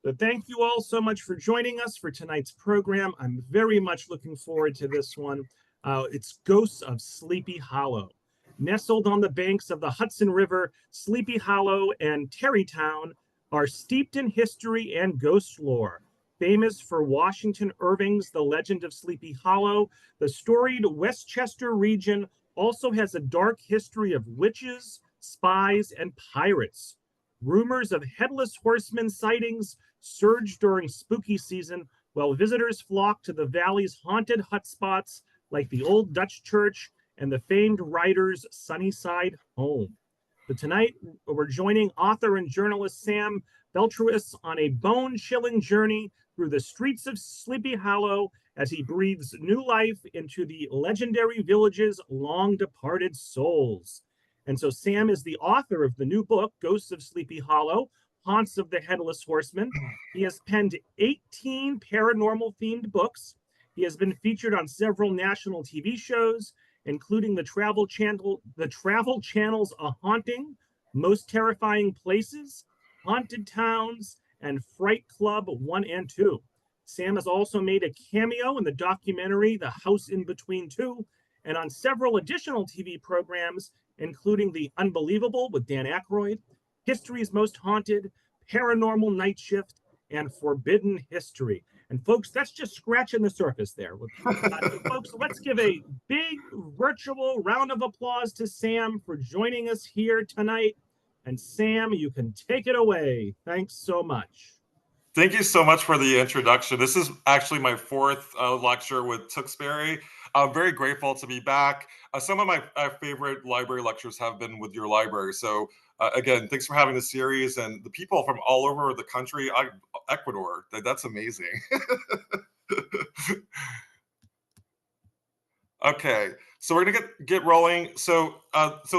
So thank you all so much for joining us for tonight's program. I'm very much looking forward to this one. It's Ghosts of Sleepy Hollow. Nestled on the banks of the Hudson River, Sleepy Hollow and Tarrytown are steeped in history and ghost lore. Famous for Washington Irving's The Legend of Sleepy Hollow, the storied Westchester region also has a dark history of witches, spies, and pirates. Rumors of Headless Horseman sightings surge during spooky season, while visitors flock to the valley's haunted hotspots like the old Dutch church and the famed writer's Sunnyside home. But tonight, we're joining author and journalist Sam Baltrusis on a bone-chilling journey through the streets of Sleepy Hollow as he breathes new life into the legendary village's long-departed souls. And so Sam is the author of the new book, Ghosts of Sleepy Hollow, Haunts of the Headless Horseman. He has penned 18 paranormal-themed books. He has been featured on several national TV shows, including the Travel Channel's A Haunting, Most Terrifying Places, Haunted Towns, and Fright Club 1 and 2. Sam has also made a cameo in the documentary The House in Between Two, and on several additional TV programs, including The Unbelievable with Dan Aykroyd, History's Most Haunted, Paranormal Night Shift, and Forbidden History. And folks, that's just scratching the surface there. Folks, let's give a big virtual round of applause to Sam for joining us here tonight. And Sam, you can take it away. Thanks so much. Thank you so much for the introduction. This is actually my fourth lecture with Tewksbury. I'm very grateful to be back. Some of my favorite library lectures have been with your library. So again, thanks for having the series, and the people from all over the country. Ecuador, that's amazing. Okay, so we're gonna get rolling. So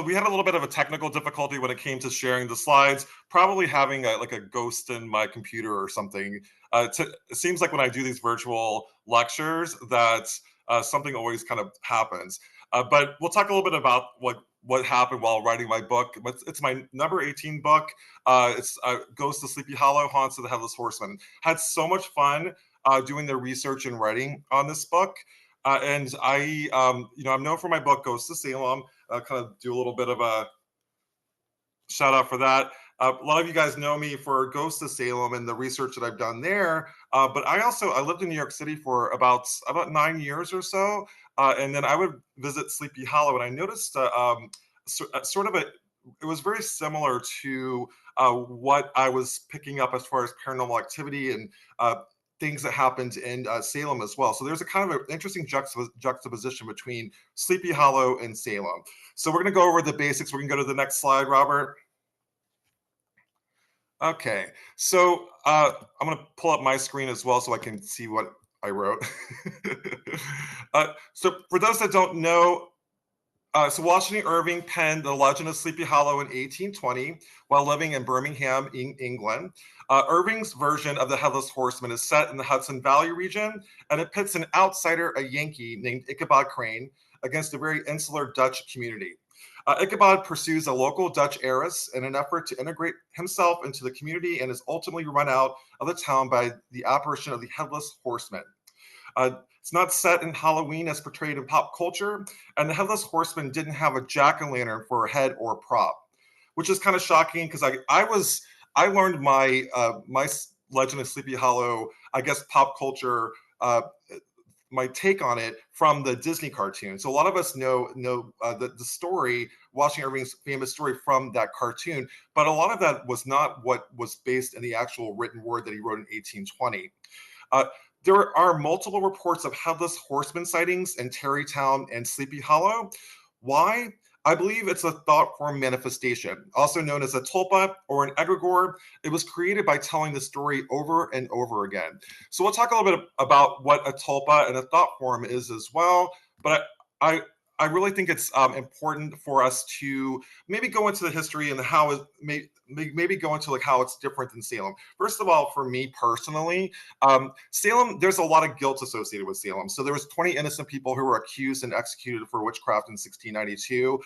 we had a little bit of a technical difficulty when it came to sharing the slides. Probably having like a ghost in my computer or something. It seems like when I do these virtual lectures that something always kind of happens. But we'll talk a little bit about what happened while writing my book. It's my number 18 book. It's Ghosts of Sleepy Hollow, Haunts of the Headless Horseman. Had so much fun doing the research and writing on this book. And I, I'm known for my book, Ghosts of Salem. Kind of do a little bit of a shout out for that. A lot of you guys know me for Ghosts of Salem and the research that I've done there. But I lived in New York City for about 9 years or so. And then I would visit Sleepy Hollow, and I noticed it was very similar to what I was picking up as far as paranormal activity and things that happened in Salem as well. So there's a kind of an interesting juxtaposition between Sleepy Hollow and Salem. So we're going to go over the basics. We can go to the next slide, Robert. Okay, so I'm going to pull up my screen as well so I can see what I wrote. So for those that don't know, so Washington Irving penned The Legend of Sleepy Hollow in 1820 while living in Birmingham, England. Irving's version of the Headless Horseman is set in the Hudson Valley region, and it pits an outsider, a Yankee named Ichabod Crane, against a very insular Dutch community. Ichabod pursues a local Dutch heiress in an effort to integrate himself into the community and is ultimately run out of the town by the apparition of the Headless Horseman. It's not set in Halloween as portrayed in pop culture, and the Headless Horseman didn't have a jack-o'-lantern for a head or prop, which is kind of shocking because I learned my my Legend of Sleepy Hollow, I guess pop culture, my take on it from the Disney cartoon. So a lot of us know the story, Washington Irving's famous story from that cartoon, but a lot of that was not what was based in the actual written word that he wrote in 1820. There are multiple reports of Headless Horseman sightings in Tarrytown and Sleepy Hollow. Why? I believe it's a thought form manifestation, also known as a tulpa or an egregore. It was created by telling the story over and over again. So we'll talk a little bit about what a tulpa and a thought form is as well. But I really think it's important for us to maybe go into the history and how it maybe go into like how it's different than Salem. First of all, for me personally, Salem, there's a lot of guilt associated with Salem. So there was 20 innocent people who were accused and executed for witchcraft in 1692.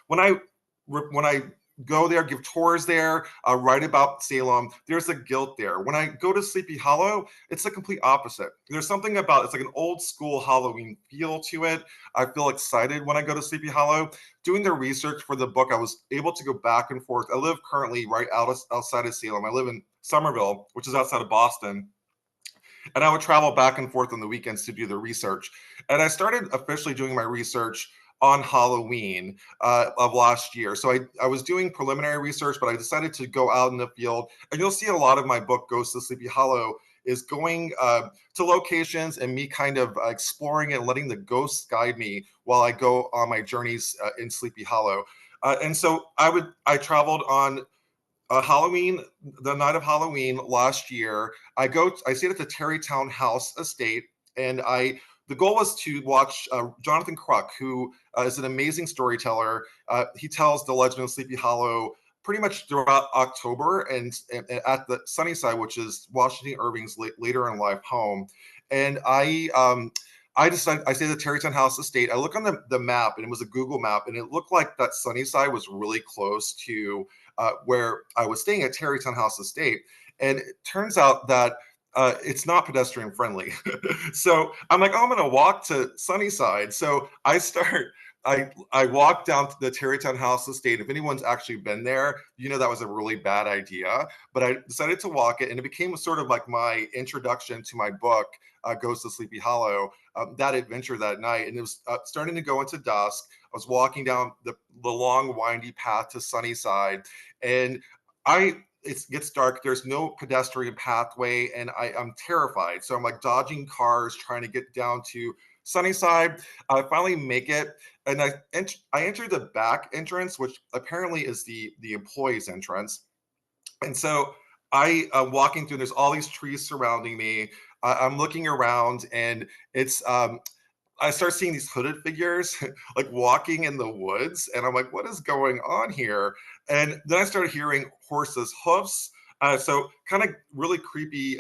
When I go there, give tours there, write about Salem, there's a guilt there. When I go to Sleepy Hollow, it's the complete opposite. There's something about, it's like an old school Halloween feel to it. I feel excited when I go to Sleepy Hollow. Doing the research for the book, I was able to go back and forth. I live currently right outside of Salem. I live in Somerville, which is outside of Boston. And I would travel back and forth on the weekends to do the research. And I started officially doing my research on Halloween of last year. So I was doing preliminary research, but I decided to go out in the field. And you'll see a lot of my book, Ghosts of Sleepy Hollow, is going to locations and me kind of exploring it and letting the ghosts guide me while I go on my journeys in Sleepy Hollow. And so I traveled on Halloween, the night of Halloween last year. I stayed at the Tarrytown House Estate, and the goal was to watch Jonathan Kruk, who is an amazing storyteller. He tells the legend of Sleepy Hollow pretty much throughout October, and at the Sunnyside, which is Washington Irving's later in life home. And I decided, I stayed at the Tarrytown House Estate. I look on the map, and it was a Google map, and it looked like that Sunnyside was really close to where I was staying at Tarrytown House Estate. And it turns out that it's not pedestrian friendly. So I'm like, oh, I'm going to walk to Sunnyside. So I walked down to the Tarrytown House Estate. If anyone's actually been there, you know that was a really bad idea. But I decided to walk it, and it became sort of like my introduction to my book, Ghosts of Sleepy Hollow, that adventure that night. And it was starting to go into dusk. I was walking down the long, windy path to Sunnyside, and it gets dark. There's no pedestrian pathway, and I'm terrified. So I'm like dodging cars, trying to get down to Sunnyside. I finally make it, and I enter the back entrance, which apparently is the employees' entrance. And so I'm walking through. There's all these trees surrounding me. I'm looking around, and it's I start seeing these hooded figures like walking in the woods, and I'm like, what is going on here? And then I started hearing horses' hoofs. So kind of really creepy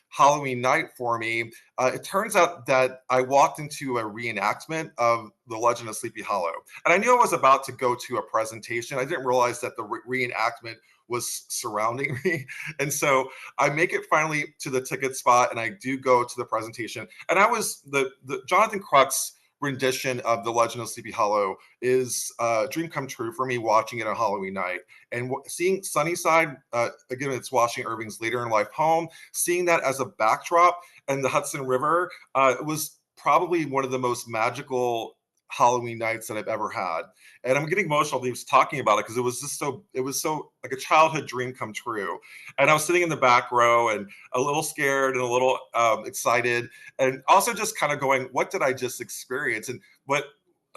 Halloween night for me. It turns out that I walked into a reenactment of The Legend of Sleepy Hollow. And I knew I was about to go to a presentation. I didn't realize that the reenactment was surrounding me. And so I make it finally to the ticket spot, and I do go to the presentation. And I was the Jonathan Kruk's rendition of The Legend of Sleepy Hollow is a dream come true for me, watching it on Halloween night. And seeing Sunnyside, again, it's Washington Irving's later in life home, seeing that as a backdrop, and the Hudson River, it was probably one of the most magical Halloween nights that I've ever had. And I'm getting emotional just talking about it, because it was so like a childhood dream come true. And I was sitting in the back row and a little scared and a little excited, and also just kind of going, what did I just experience? And what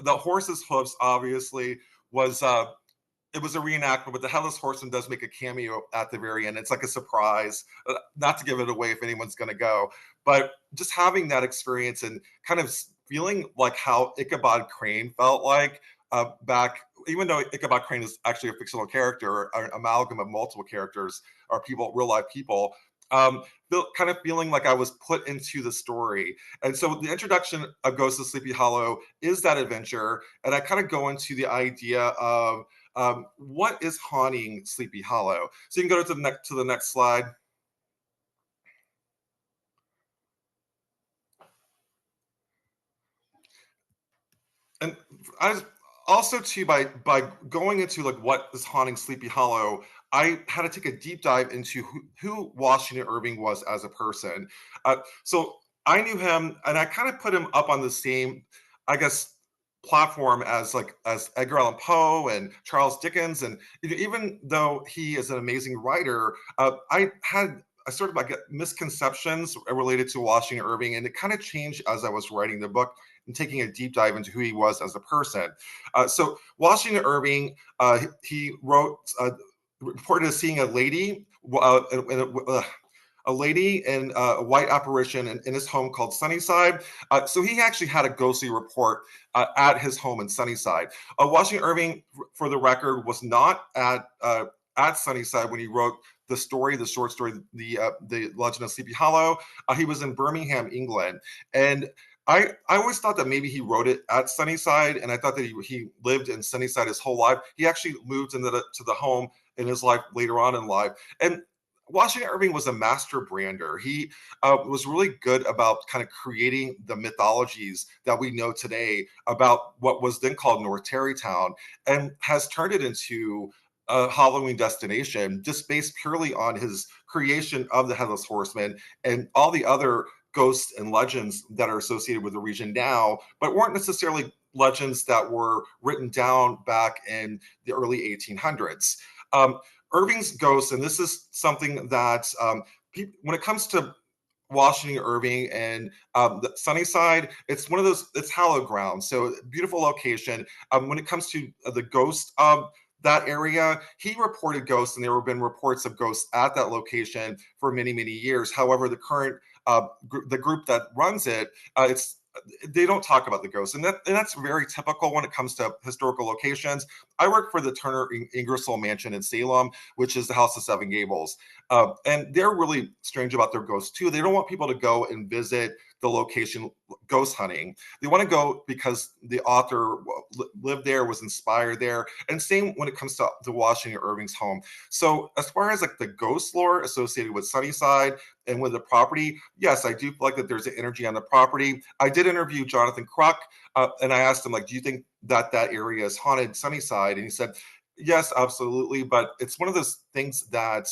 the horse's hoofs obviously was, it was a reenactment, but the Headless Horseman does make a cameo at the very end. It's like a surprise, not to give it away if anyone's going to go, but just having that experience and kind of feeling like how Ichabod Crane felt like back, even though Ichabod Crane is actually a fictional character, an amalgam of multiple characters or people, real life people, kind of feeling like I was put into the story. And so the introduction of Ghosts of Sleepy Hollow is that adventure. And I kind of go into the idea of what is haunting Sleepy Hollow. So you can go to the next slide. And I also too, by going into like what is haunting Sleepy Hollow, I had to take a deep dive into who Washington Irving was as a person. So I knew him, and I kind of put him up on the same, I guess, platform as Edgar Allan Poe and Charles Dickens. And even though he is an amazing writer, I sort of like misconceptions related to Washington Irving, and it kind of changed as I was writing the book and taking a deep dive into who he was as a person. So Washington Irving, he wrote, reported as seeing a lady, a lady in a white apparition in his home called Sunnyside. So he actually had a ghostly report at his home in Sunnyside. Washington Irving, for the record, was not at Sunnyside when he wrote the short story, the Legend of Sleepy Hollow. He was in Birmingham, England. And I always thought that maybe he wrote it at Sunnyside, and I thought that he lived in Sunnyside his whole life. He actually moved into to the home in his life later on in life. And Washington Irving was a master brander. He was really good about kind of creating the mythologies that we know today about what was then called North Tarrytown, and has turned it into a Halloween destination just based purely on his creation of the Headless Horseman and all the other ghosts and legends that are associated with the region now, but weren't necessarily legends that were written down back in the early 1800s. Irving's ghosts, and this is something that when it comes to Washington Irving and the Sunnyside, it's one of those, it's hallowed ground. So beautiful location. When it comes to the ghost of that area, he reported ghosts, and there have been reports of ghosts at that location for many, many years. However, the current the group that runs it, they don't talk about the ghosts, and that's very typical when it comes to historical locations. I work for the Turner Ingersoll Mansion in Salem, which is the House of Seven Gables, and they're really strange about their ghosts too. They don't want people to go and visit the location ghost hunting. They want to go because the author lived there, was inspired there, and same when it comes to Washington Irving's home. So as far as like the ghost lore associated with Sunnyside and with the property, yes, I do feel like that there's an energy on the property. I did interview Jonathan Kruk, and I asked him, like, do you think that area is haunted, Sunnyside? And he said, yes, absolutely. But it's one of those things that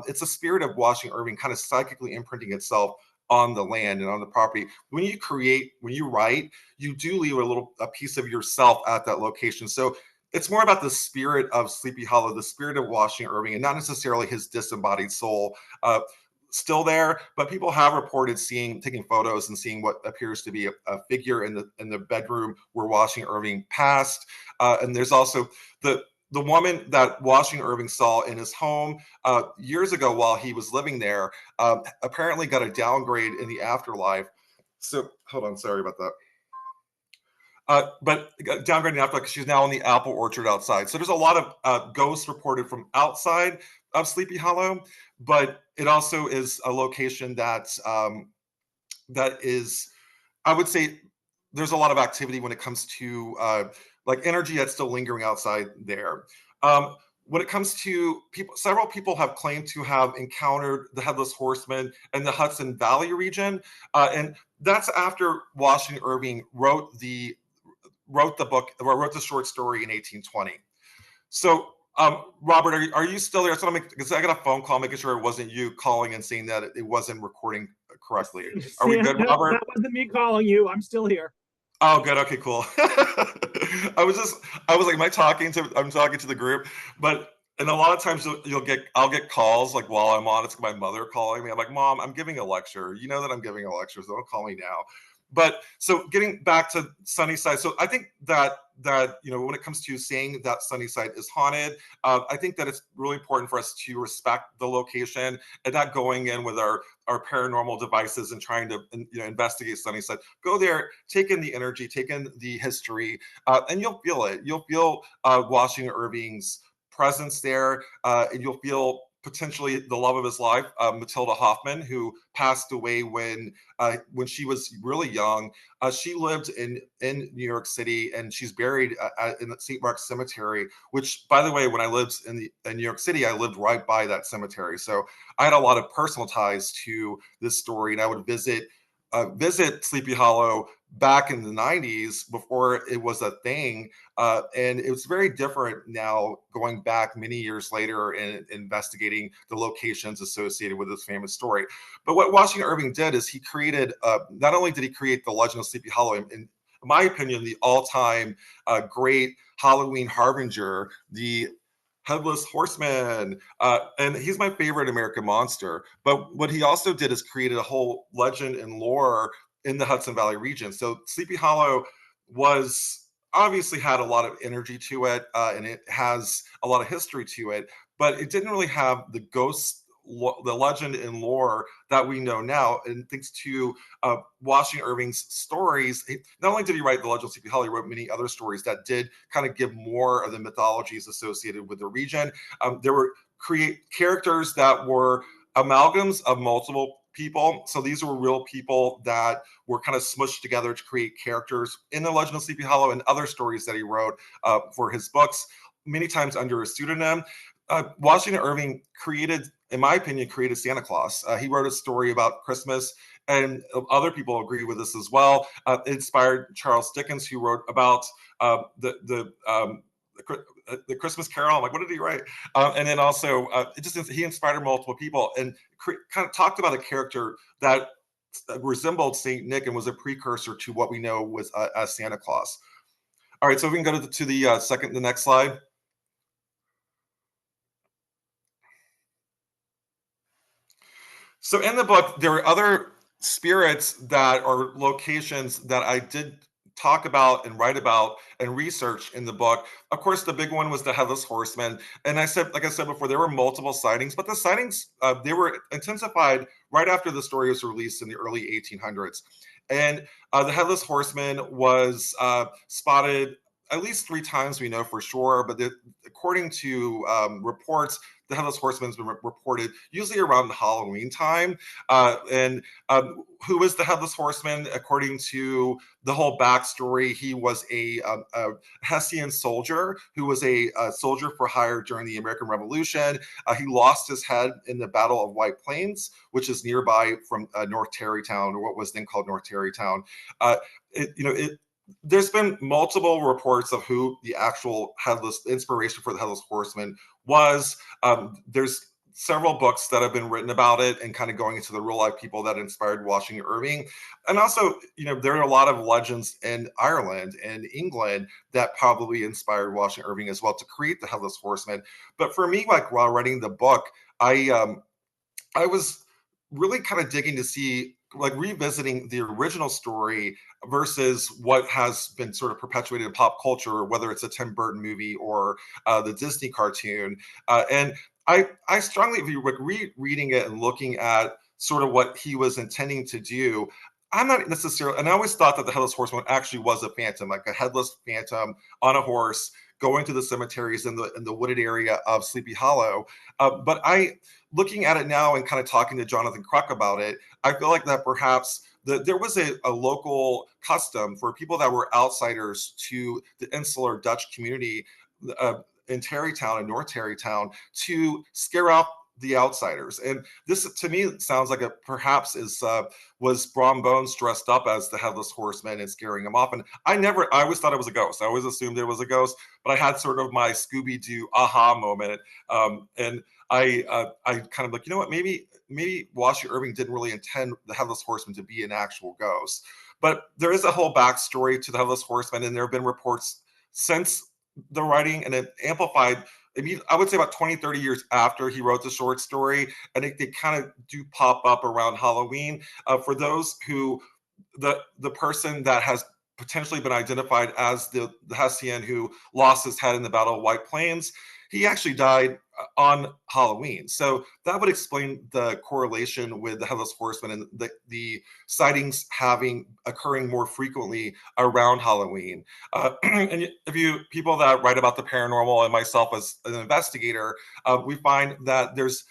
it's a spirit of Washington Irving kind of psychically imprinting itself on the land and on the property. When you create, when you write, you do leave a piece of yourself at that location. So it's more about the spirit of Sleepy Hollow, the spirit of Washington Irving, and not necessarily his disembodied soul still there. But people have reported taking photos and seeing what appears to be a figure in the bedroom where Washington Irving passed. And there's also the woman that Washington Irving saw in his home years ago while he was living there, apparently got a downgrade in the afterlife. So hold on, sorry about that. But downgrading the afterlife because she's now in the apple orchard outside. So there's a lot of ghosts reported from outside of Sleepy Hollow, but it also is a location that is, I would say, there's a lot of activity when it comes to like energy that's still lingering outside there. When it comes to people, several people have claimed to have encountered the Headless Horseman in the Hudson Valley region, and that's after Washington Irving wrote the short story in 1820. So, Robert, are you still there? So because I got a phone call making sure it wasn't you calling and saying that it wasn't recording correctly. Are we good, Robert? That wasn't me calling you. I'm still here. Oh, good. Okay, cool. I was like, I'm talking to the group, and a lot of times I'll get calls like while I'm on. It's my mother calling me. I'm like, Mom, I'm giving a lecture. You know that I'm giving a lecture, so don't call me now. But so getting back to Sunnyside, so I think that when it comes to saying that Sunnyside is haunted, I think that it's really important for us to respect the location and not going in with our paranormal devices and trying to investigate Sunnyside. Go there, take in the energy, take in the history, and you'll feel it. You'll feel Washington Irving's presence there, and you'll feel potentially the love of his life, Matilda Hoffman, who passed away when she was really young. She lived in New York City, and she's buried in the St. Mark's Cemetery, which, by the way, when I lived in New York City, I lived right by that cemetery. So I had a lot of personal ties to this story, and I would visit Sleepy Hollow back in the 90s before it was a thing. And it was very different now going back many years later and investigating the locations associated with this famous story. But what Washington Irving did is he created, not only did he create the legend of Sleepy Hollow, in my opinion, the all-time great Halloween harbinger, the Headless Horseman, and he's my favorite American monster. But what he also did is created a whole legend and lore in the Hudson Valley region. So Sleepy Hollow obviously had a lot of energy to it, and it has a lot of history to it, but it didn't really have the ghosts, the legend and lore that we know now. And thanks to Washington Irving's stories, not only did he write the Legend of Sleepy Hollow, he wrote many other stories that did kind of give more of the mythologies associated with the region. There were characters that were amalgams of multiple people. So these were real people that were kind of smushed together to create characters in the Legend of Sleepy Hollow and other stories that he wrote for his books, many times under a pseudonym. Washington Irving created, in my opinion, created Santa Claus. He wrote a story about Christmas, and other people agree with this as well. It inspired Charles Dickens, who wrote about the Christmas Carol. I'm like, what did he write? And then also, he inspired multiple people and kind of talked about a character that resembled Saint Nick and was a precursor to what we know was as Santa Claus. All right, so we can go to the next slide. So in the book, there are other spirits that are locations that I did talk about and write about and research in the book. Of course, the big one was the Headless Horseman. And like I said before, there were multiple sightings, but the sightings, they were intensified right after the story was released in the early 1800s. And the Headless Horseman was spotted at least 3 times, we know for sure, but according to reports, the Headless Horseman has been reported usually around Halloween time. Who is the Headless Horseman? According to the whole backstory, he was a Hessian soldier who was a soldier for hire during the American Revolution. He lost his head in the Battle of White Plains, which is nearby from North Tarrytown, or what was then called North Tarrytown. There's been multiple reports of who the actual inspiration for the Headless Horseman was. There's several books that have been written about it and kind of going into the real life people that inspired Washington Irving. And also, there are a lot of legends in Ireland and England that probably inspired Washington Irving as well to create the Headless Horseman. But for me, like while writing the book, I was really kind of digging to see, like revisiting the original story versus what has been sort of perpetuated in pop culture, whether it's a Tim Burton movie or the Disney cartoon. And I strongly view, like rereading it and looking at sort of what he was intending to do. I'm not necessarily, and I always thought that the Headless Horseman actually was a phantom, like a headless phantom on a horse going to the cemeteries in the wooded area of Sleepy Hollow. But looking at it now and kind of talking to Jonathan Kruk about it, I feel like that perhaps there was a local custom for people that were outsiders to the insular Dutch community in Tarrytown and North Tarrytown to scare off the outsiders. And this, to me, sounds like was Brom Bones dressed up as the Headless Horseman and scaring him off. And I always thought it was a ghost. I always assumed it was a ghost, but I had sort of my Scooby-Doo aha moment. And I kind of like, what, maybe Washington Irving didn't really intend the Headless Horseman to be an actual ghost. But there is a whole backstory to the Headless Horseman, and there have been reports since the writing, and it amplified, I would say about 20, 30 years after he wrote the short story, and they kind of do pop up around Halloween. For those who, the person that has potentially been identified as the Hessian who lost his head in the Battle of White Plains, he actually died on Halloween. So that would explain the correlation with the Headless Horseman and the sightings occurring more frequently around Halloween. And people that write about the paranormal, and myself as an investigator, we find that there's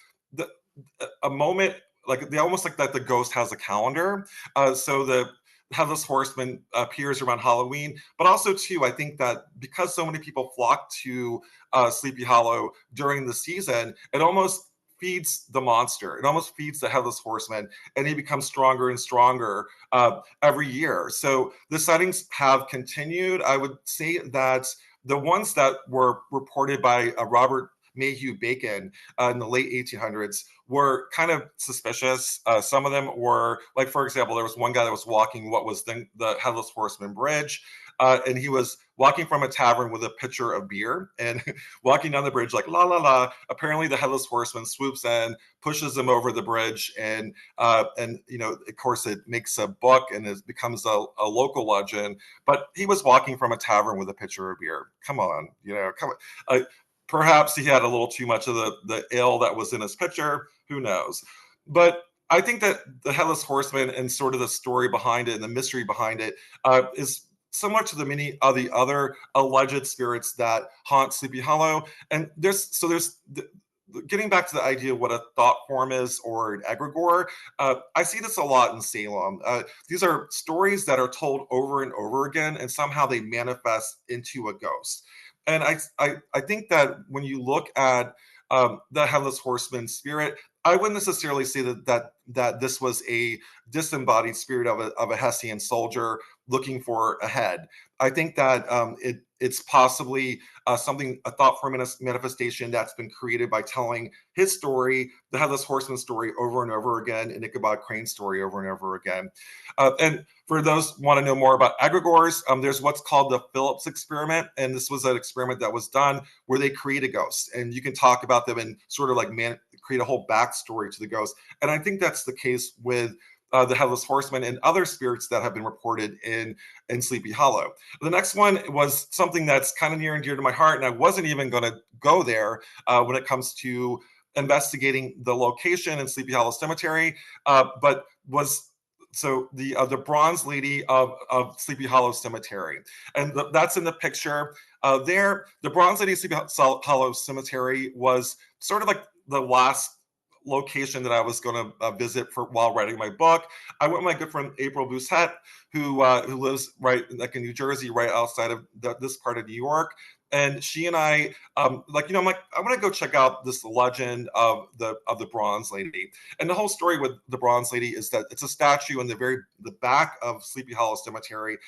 a moment, like they almost like that the ghost has a calendar. So the Headless Horseman appears around Halloween, but also too, I think that because so many people flock to Sleepy Hollow during the season, it almost feeds the monster. It almost feeds the Headless Horseman, and he becomes stronger and stronger every year. So the sightings have continued. I would say that the ones that were reported by Robert Mayhew Bacon in the late 1800s were kind of suspicious. Some of them were, like, for example, there was one guy that was walking what was then the Headless Horseman Bridge, and he was walking from a tavern with a pitcher of beer and walking down the bridge like la la la. Apparently, the Headless Horseman swoops in, pushes him over the bridge, and of course, it makes a book and it becomes a local legend. But he was walking from a tavern with a pitcher of beer. Come on, come on. Perhaps he had a little too much of the ale that was in his pitcher. Who knows? But I think that the Headless Horseman and sort of the story behind it and the mystery behind it is similar to the many of the other alleged spirits that haunt Sleepy Hollow. And there's getting back to the idea of what a thought form is or an egregore, I see this a lot in Salem. These are stories that are told over and over again, and somehow they manifest into a ghost. And I think that when you look at the Headless Horseman spirit, I wouldn't necessarily say that this was a disembodied spirit of a Hessian soldier looking for a head. I think that it's possibly a thought form manifestation that's been created by telling his story, the Headless Horseman story, over and over again, and Ichabod Crane's story over and over again. And for those who want to know more about egregores, there's what's called the Phillips experiment, and this was an experiment that was done where they create a ghost, and you can talk about them and sort of like create a whole backstory to the ghost. And I think that's the case with the Headless Horseman and other spirits that have been reported in Sleepy Hollow. The next one was something that's kind of near and dear to my heart, and I wasn't even going to go there when it comes to investigating the location in Sleepy Hollow Cemetery, but was the Bronze Lady of Sleepy Hollow Cemetery, and that's in the picture there. The Bronze Lady of Sleepy Hollow Cemetery was sort of like the last location that I was going to visit while writing my book. I went with my good friend April Bousset, who lives right like in New Jersey, right outside of this part of New York. And she and I, I'm like, I want to go check out this legend of the Bronze Lady. And the whole story with the Bronze Lady is that it's a statue in the back of Sleepy Hollow Cemetery.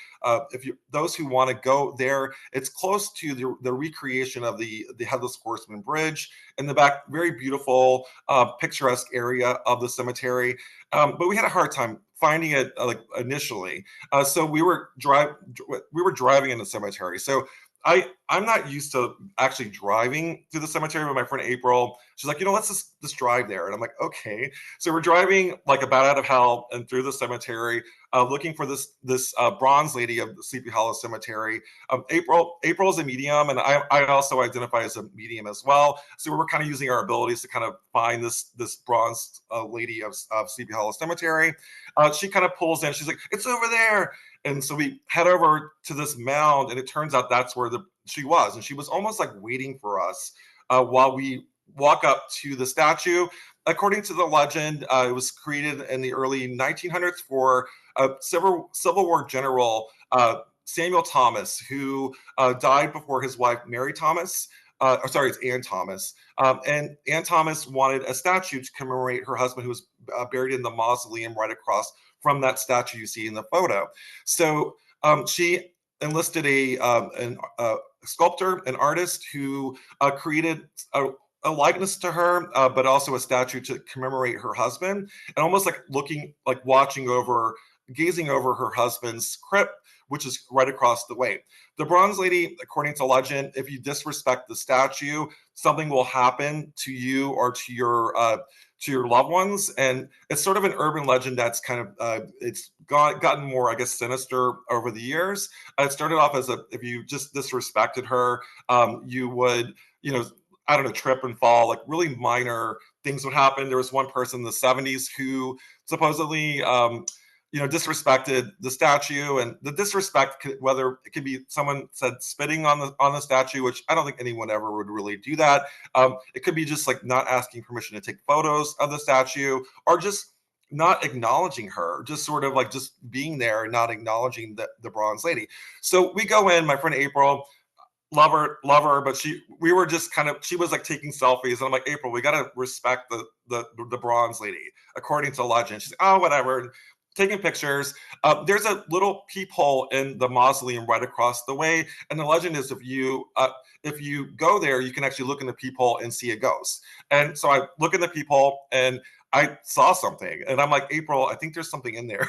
Those who want to go there, it's close to the recreation of the Headless Horseman Bridge in the back. Very beautiful, picturesque area of the cemetery. But we had a hard time finding it initially. So we were driving in the cemetery. So I'm not used to actually driving through the cemetery with my friend April. She's like, let's just drive there. And I'm like, okay. So we're driving like a bat out of hell and through the cemetery, looking for this Bronze Lady of the Sleepy Hollow Cemetery. April's a medium, and I also identify as a medium as well. So we're kind of using our abilities to kind of find this Bronze Lady of Sleepy Hollow Cemetery. She kind of pulls in. She's like, it's over there. And so we head over to this mound, and it turns out that's where she was. And she was almost like waiting for us while we walk up to the statue. According to the legend, it was created in the early 1900s for Civil War general Samuel Thomas, who died before his wife Mary Thomas. It's Ann Thomas. And Ann Thomas wanted a statue to commemorate her husband, who was buried in the mausoleum right across from that statue you see in the photo. So she enlisted a sculptor, an artist who created a likeness to her, but also a statue to commemorate her husband, and almost like gazing over her husband's crypt, which is right across the way. The Bronze Lady, according to legend, if you disrespect the statue, something will happen to you or to your loved ones. And it's sort of an urban legend that's kind of it's gotten more, I guess, sinister over the years. It started off as if you just disrespected her, you would, I don't know, trip and fall, like really minor things would happen. There was one person in the 70s who supposedly disrespected the statue, and the disrespect, whether it could be someone said spitting on the statue, which I don't think anyone ever would really do that. It could be just like not asking permission to take photos of the statue, or just not acknowledging her, just sort of like just being there and not acknowledging the Bronze Lady. So we go in, my friend April, love her, but she was like taking selfies, and I'm like, April, we got to respect the Bronze Lady according to legend. She's like, oh, whatever. Taking pictures. There's a little peephole in the mausoleum right across the way, and the legend is if you go there, you can actually look in the peephole and see a ghost. And so I look in the peephole and I saw something, and I'm like, April, I think there's something in there.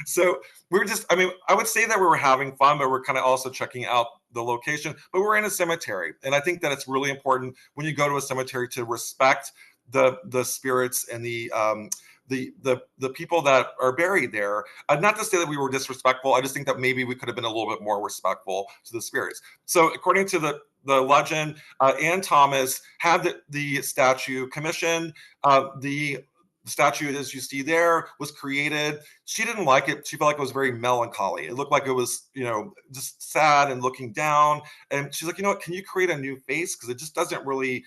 So I would say that we were having fun, but we're kind of also checking out the location. But we're in a cemetery, and I think that it's really important when you go to a cemetery to respect the spirits and the people that are buried there. Not to say that we were disrespectful. I just think that maybe we could have been a little bit more respectful to the spirits. So according to the legend, Ann Thomas had the statue commissioned. The statue, as you see there, was created. She didn't like it. She felt like it was very melancholy. It looked like it was, just sad and looking down. And she's like, you know what, can you create a new face? Because it just doesn't really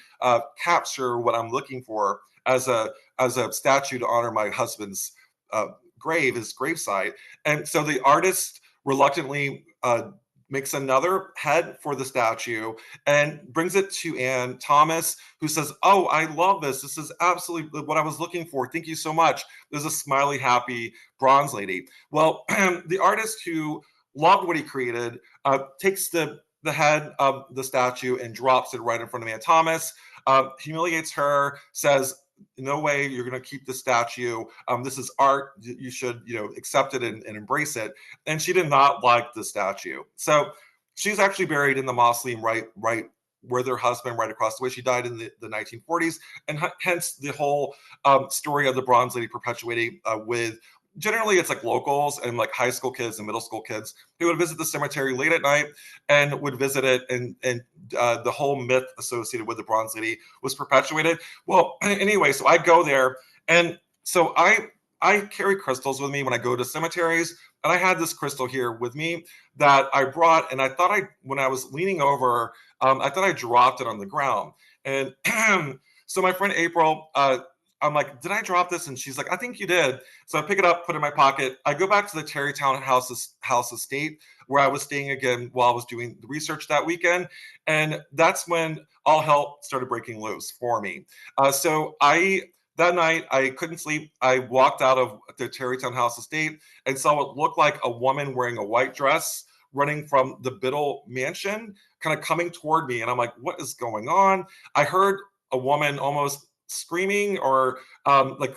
capture what I'm looking for as a statue to honor my husband's his gravesite. And so the artist reluctantly makes another head for the statue and brings it to Anne Thomas, who says, "Oh, I love this. This is absolutely what I was looking for. Thank you so much." There's a smiley, happy bronze lady. Well, the artist who loved what he created takes the head of the statue and drops it right in front of Anne Thomas, humiliates her, says, "No way, you're going to keep the statue. This is art. You should, accept it and embrace it." And she did not like the statue. So she's actually buried in the mausoleum right where their husband, right across the way. She died in the 1940s, and hence the whole story of the bronze lady perpetuating with. Generally, it's like locals and like high school kids and middle school kids who would visit the cemetery late at night and would visit it, and the whole myth associated with the bronze lady was perpetuated. Well, anyway, so I go there, and so I carry crystals with me when I go to cemeteries, and I had this crystal here with me that I brought, and I thought when I was leaning over, I thought I dropped it on the ground, and so my friend April. I'm like, did I drop this? And she's like, I think you did. So I pick it up, put it in my pocket. I go back to the Tarrytown house estate where I was staying again while I was doing the research that weekend. And that's when all hell started breaking loose for me. That night, I couldn't sleep. I walked out of the Tarrytown house estate and saw what looked like a woman wearing a white dress running from the Biddle mansion, kind of coming toward me. And I'm like, what is going on? I heard a woman almost screaming or like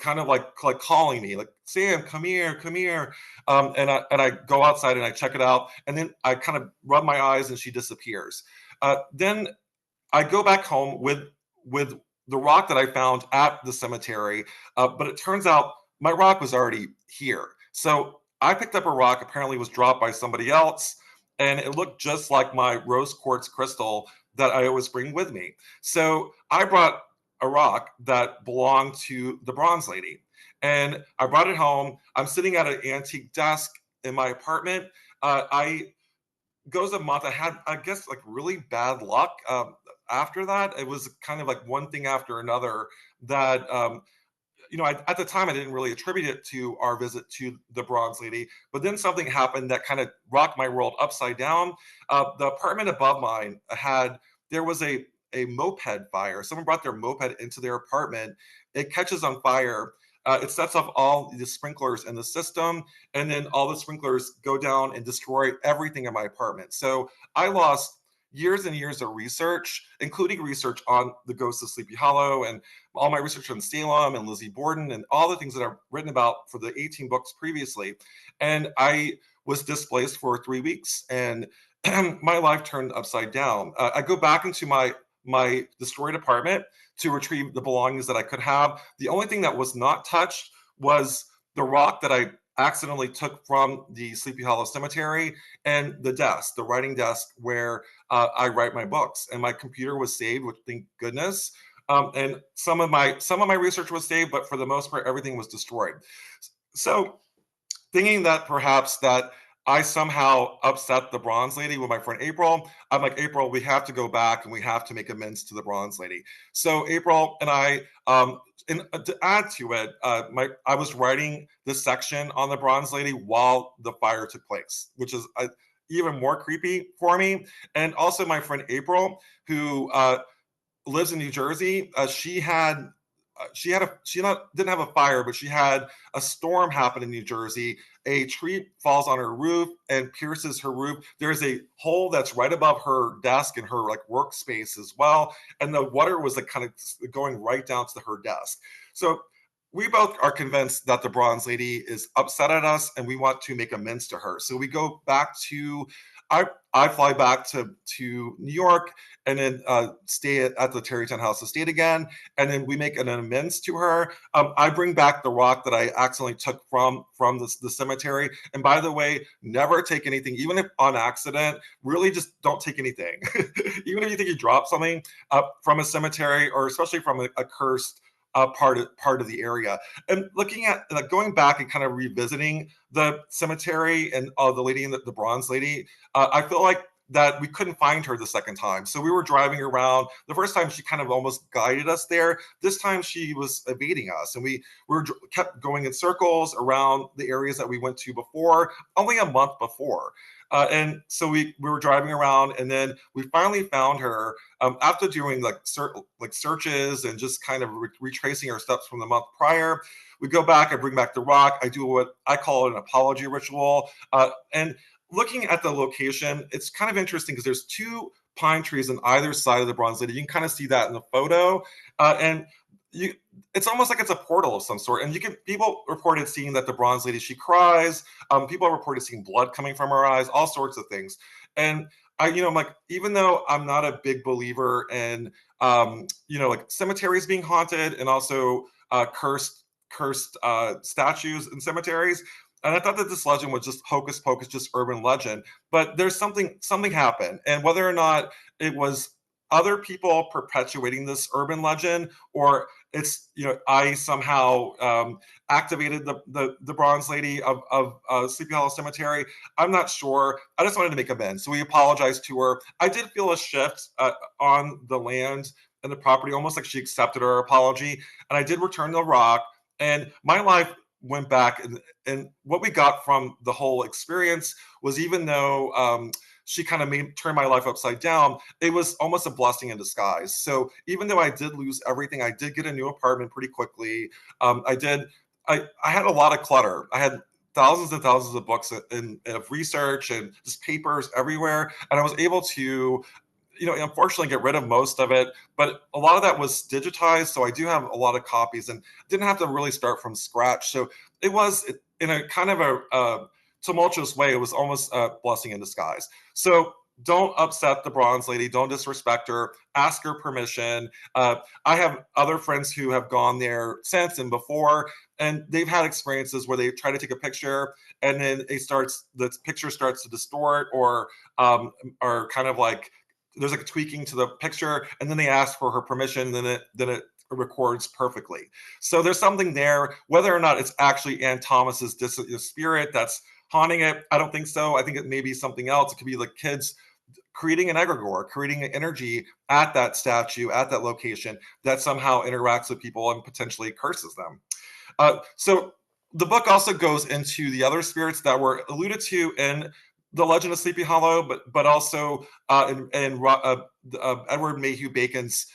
calling me, like, "Sam, come here, come here." And I go outside and I check it out, and then I kind of rub my eyes and she disappears. Then I go back home with the rock that I found at the cemetery, but it turns out my rock was already here. So I picked up a rock, apparently was dropped by somebody else, and it looked just like my rose quartz crystal that I always bring with me. So I brought a rock that belonged to the bronze lady, and I brought it home. I'm sitting at an antique desk in my apartment. I goes a month. I had, I guess, like really bad luck. After that, it was kind of like one thing after another that at the time I didn't really attribute it to our visit to the bronze lady, but then something happened that kind of rocked my world upside down. The apartment above mine there was a moped fire. Someone brought their moped into their apartment. It catches on fire. It sets off all the sprinklers in the system, and then all the sprinklers go down and destroy everything in my apartment. So I lost years and years of research, including research on the ghosts of Sleepy Hollow and all my research on Salem and Lizzie Borden and all the things that I've written about for the 18 books previously. And I was displaced for 3 weeks, and my life turned upside down. I go back into my destroyed apartment to retrieve the belongings that I could have. The only thing that was not touched was the rock that I accidentally took from the Sleepy Hollow Cemetery and the desk, the writing desk where I write my books. And my computer was saved, which thank goodness. And some of my research was saved, but for the most part, everything was destroyed. So thinking that perhaps that I somehow upset the bronze lady with my friend April. I'm like, April, we have to go back and we have to make amends to the bronze lady. So April and I, and to add to it, I was writing this section on the bronze lady while the fire took place, which is even more creepy for me. And also my friend April, who lives in New Jersey, didn't have a fire, but she had a storm happen in New Jersey. A tree falls on her roof and pierces her roof. There's a hole that's right above her desk and her like workspace as well. And the water was like kind of going right down to her desk. So we both are convinced that the bronze lady is upset at us and we want to make amends to her. So we go back to, I fly back to New York and then stay at the Tarrytown House Estate again. And then we make an amends to her. I bring back the rock that I accidentally took from the cemetery. And by the way, never take anything, even if on accident, really just don't take anything. Even if you think you dropped something from a cemetery or especially from a cursed part of the area. And looking at like going back and kind of revisiting the cemetery and the lady in the bronze lady, I feel like that we couldn't find her the second time. So we were driving around. The first time she kind of almost guided us there. This time she was evading us, and we kept going in circles around the areas that we went to before, only a month before. And so we were driving around, and then we finally found her after doing like searches and just kind of retracing our steps from the month prior. We go back, I bring back the rock, I do what I call an apology ritual, and looking at the location, it's kind of interesting because there's two pine trees on either side of the bronze lady. You can kind of see that in the photo, and it's almost like it's a portal of some sort. And people reported seeing that the bronze lady, she cries. People reported seeing blood coming from her eyes, all sorts of things. And I'm like, even though I'm not a big believer in, like cemeteries being haunted and also cursed statues in cemeteries. And I thought that this legend was just hocus pocus, just urban legend. But there's something happened, and whether or not it was other people perpetuating this urban legend, or it's I somehow activated the bronze lady of Sleepy Hollow Cemetery. I'm not sure. I just wanted to make amends, so we apologized to her. I did feel a shift on the land and the property, almost like she accepted our apology, and I did return the rock. And my life went back, and what we got from the whole experience was, even though she kind of turned my life upside down, it was almost a blessing in disguise. So even though I did lose everything, I did get a new apartment pretty quickly. I had a lot of clutter. I had thousands and thousands of books of research and just papers everywhere, and I was able to unfortunately get rid of most of it, but a lot of that was digitized. So I do have a lot of copies and didn't have to really start from scratch. So it was, in a kind of a tumultuous way, it was almost a blessing in disguise. So don't upset the bronze lady. Don't disrespect her. Ask her permission. I have other friends who have gone there since and before, and they've had experiences where they try to take a picture and then the picture starts to distort, or kind of like, there's like a tweaking to the picture, and then they ask for her permission, and then it records perfectly. So there's something there. Whether or not it's actually Ann Thomas's spirit that's haunting it, I don't think so. I think it may be something else. It could be like kids creating an egregore, creating an energy at that statue, at that location, that somehow interacts with people and potentially curses them. So the book also goes into the other spirits that were alluded to in The Legend of Sleepy Hollow, but also in Edward Mayhew Bacon's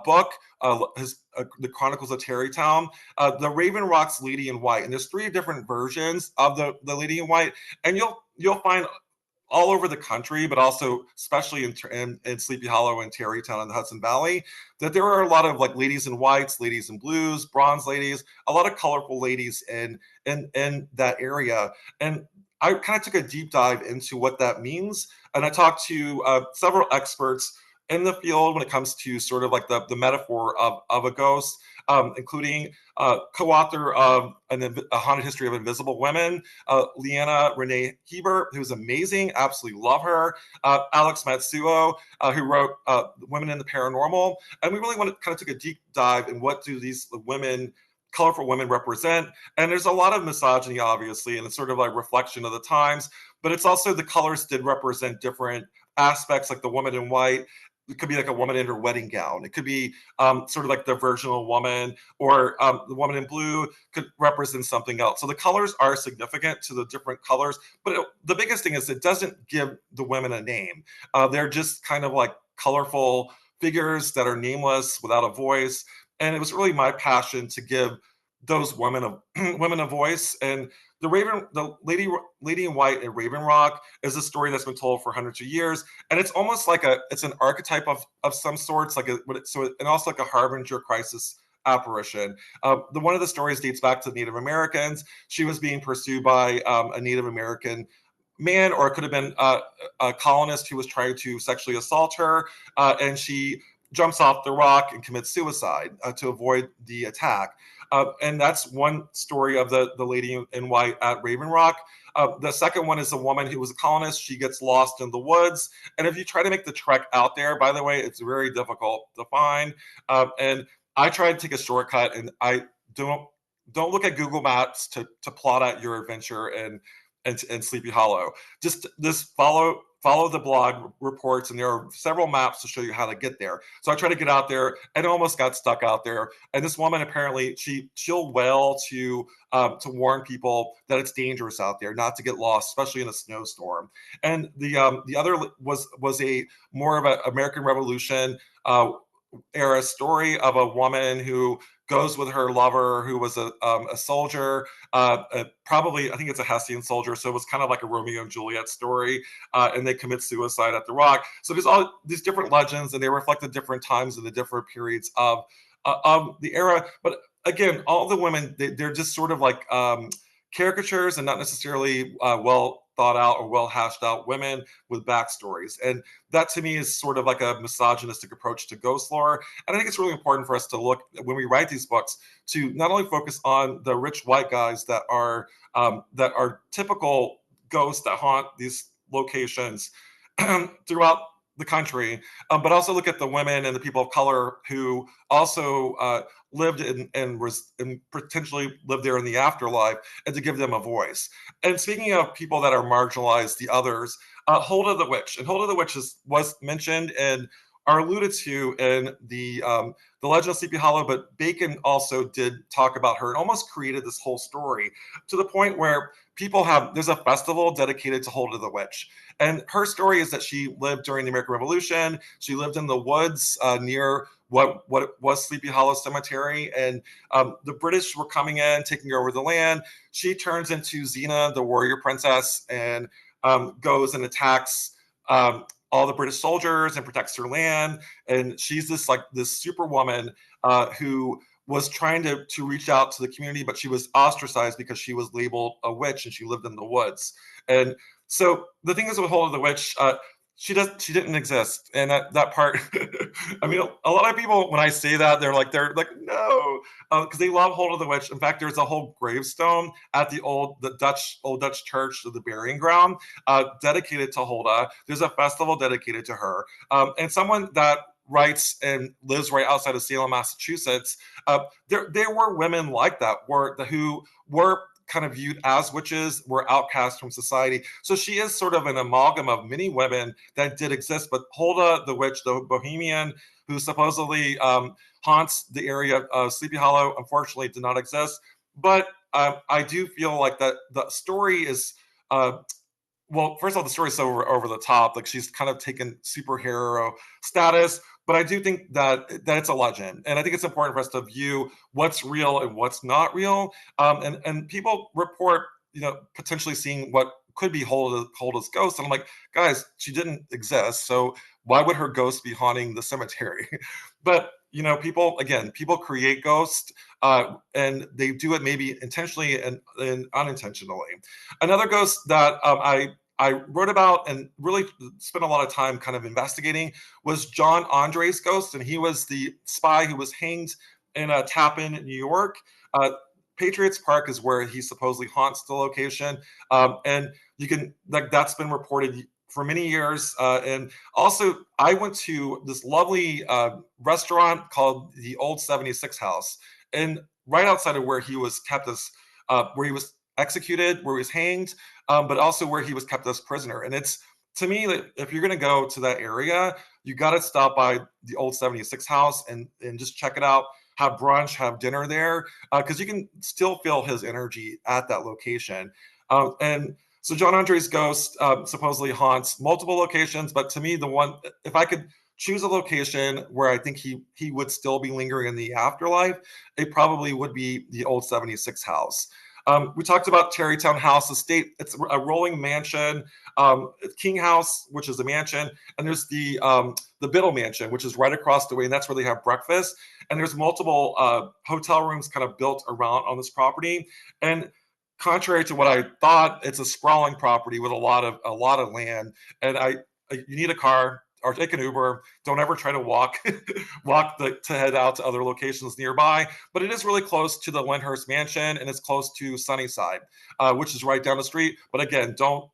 book, The Chronicles of Tarrytown, the Raven Rock's Lady in White. And there's 3 different versions of the Lady in White, and you'll find all over the country, but also especially in Sleepy Hollow and Tarrytown in the Hudson Valley, that there are a lot of like ladies in whites, ladies in blues, bronze ladies, a lot of colorful ladies in that area. And I kind of took a deep dive into what that means, and I talked to several experts in the field when it comes to sort of like the metaphor of a ghost, including co-author of A Haunted History of Invisible Women, Leanna Renee Hebert, who's amazing, absolutely love her, Alex Matsuo, who wrote Women in the Paranormal, and we really kind of took a deep dive in what do these colorful women represent. And there's a lot of misogyny, obviously, and it's sort of like reflection of the times, but it's also the colors did represent different aspects, like the woman in white. It could be like a woman in her wedding gown. It could be sort of like the virginal woman, or the woman in blue could represent something else. So the colors are significant to the different colors, but the biggest thing is it doesn't give the women a name. They're just kind of like colorful figures that are nameless, without a voice. And it was really my passion to give those women a voice. And the Lady in White in Raven Rock is a story that's been told for hundreds of years, and it's almost like it's an archetype of some sorts, and also like a harbinger crisis apparition. One of the stories dates back to Native Americans. She was being pursued by a Native American man, or it could have been a colonist who was trying to sexually assault her, and she jumps off the rock and commits suicide to avoid the attack. And that's one story of the Lady in White at Raven Rock. The second one is a woman who was a colonist. She gets lost in the woods. And if you try to make the trek out there, by the way, it's very difficult to find. And I try to take a shortcut, and I don't look at Google Maps to plot out your adventure and Sleepy Hollow. Just follow the blog reports, and there are several maps to show you how to get there. So I try to get out there, and almost got stuck out there. And this woman, apparently she'll wail to warn people that it's dangerous out there, not to get lost, especially in a snowstorm. And the other was a more of an American Revolution era story of a woman who goes with her lover, who was a soldier, probably, I think it's a Hessian soldier, so it was kind of like a Romeo and Juliet story, and they commit suicide at the Rock. So there's all these different legends, and they reflect the different times and the different periods of the era. But again, all the women, they're just sort of like caricatures and not necessarily well thought out or well hashed out women with backstories. And that to me is sort of like a misogynistic approach to ghost lore. And I think it's really important for us to look, when we write these books, to not only focus on the rich white guys that are typical ghosts that haunt these locations throughout the country, but also look at the women and the people of color who also lived and potentially lived there in the afterlife, and to give them a voice. And speaking of people that are marginalized, the others, Huldah the Witch. And Huldah the Witch was mentioned and are alluded to in the Legend of Sleepy Hollow, but Bacon also did talk about her and almost created this whole story to the point where there's a festival dedicated to Huldah the Witch. And her story is that she lived during the American Revolution. She lived in the woods near what was Sleepy Hollow Cemetery, and the British were coming in, taking over the land. She turns into Xena, the warrior princess, and goes and attacks all the British soldiers and protects her land. And she's this superwoman who was trying to reach out to the community, but she was ostracized because she was labeled a witch and she lived in the woods. And so the thing is with Huldah the Witch, she didn't exist. And that part, I mean, a lot of people, when I say that, they're like, no, because they love Huldah the Witch. In fact, there's a whole gravestone at the old Dutch church, the burying ground, dedicated to Huldah. There's a festival dedicated to her. And someone that writes and lives right outside of Salem, Massachusetts, there were women like that who were kind of viewed as witches, were outcast from society. So she is sort of an amalgam of many women that did exist. But Huldah the Witch, the Bohemian, who supposedly haunts the area of Sleepy Hollow, unfortunately did not exist. But I do feel like that the story is well, first of all, the story is so over the top. Like, she's kind of taken superhero status, but I do think that it's a legend, and I think it's important for us to view what's real and what's not real. And people report, potentially seeing what could be Huldah's ghost, and I'm like, guys, she didn't exist, so why would her ghost be haunting the cemetery? But people create ghosts, and they do it maybe intentionally and unintentionally. Another ghost that I wrote about and really spent a lot of time kind of investigating was John Andre's ghost, and he was the spy who was hanged in Tappan, New York. Patriots Park is where he supposedly haunts the location, and that's been reported for many years. And also, I went to this lovely restaurant called the Old 76 House, and right outside of where he was kept as, where he was executed, where he was hanged, but also where he was kept as prisoner. And it's, to me, that if you're going to go to that area, you got to stop by the Old 76 House and just check it out, have brunch, have dinner there, because you can still feel his energy at that location. And so John Andre's ghost supposedly haunts multiple locations, but to me, the one, if I could choose a location where I think he would still be lingering in the afterlife, it probably would be the Old 76 House. We talked about Tarrytown House Estate. It's a rolling mansion, King House, which is a mansion, and there's the Biddle Mansion, which is right across the way, and that's where they have breakfast. And there's multiple hotel rooms kind of built around on this property. And contrary to what I thought, it's a sprawling property with a lot of land. And you need a car or take an Uber. Don't ever try to walk to head out to other locations nearby. But it is really close to the Lyndhurst Mansion, and it's close to Sunnyside, which is right down the street. But again, don't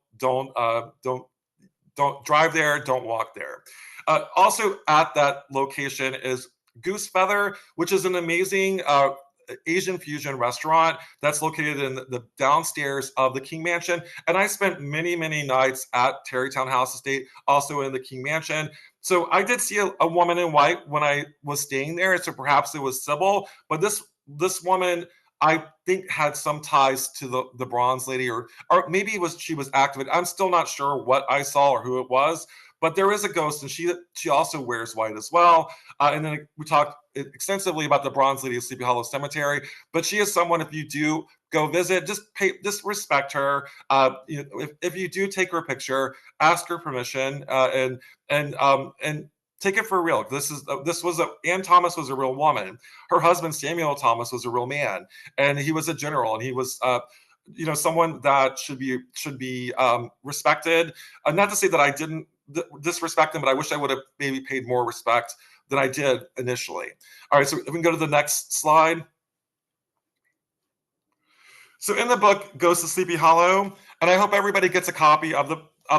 drive there. Don't walk there. Also at that location is Goose Feather, which is an amazing Asian fusion restaurant that's located in the downstairs of the King Mansion. And I spent many, many nights at Tarrytown House Estate, also in the King Mansion. So I did see a woman in white when I was staying there. So perhaps it was Sybil, but this woman, I think, had some ties to the Bronze Lady, or maybe she was activated. I'm still not sure what I saw or who it was, but there is a ghost, and she also wears white as well. And then we talked extensively about the Bronze Lady of Sleepy Hollow Cemetery, but she is someone, if you do go visit, just respect her. If you do take her picture, ask her permission, and take it for real. Anne Thomas was a real woman. Her husband Samuel Thomas was a real man, and he was a general, and he was someone that should be respected. Not to say that I didn't disrespect him, but I wish I would have maybe paid more respect than I did initially. All right, so if we can go to the next slide. So in the book Ghosts of Sleepy Hollow, and I hope everybody gets a copy of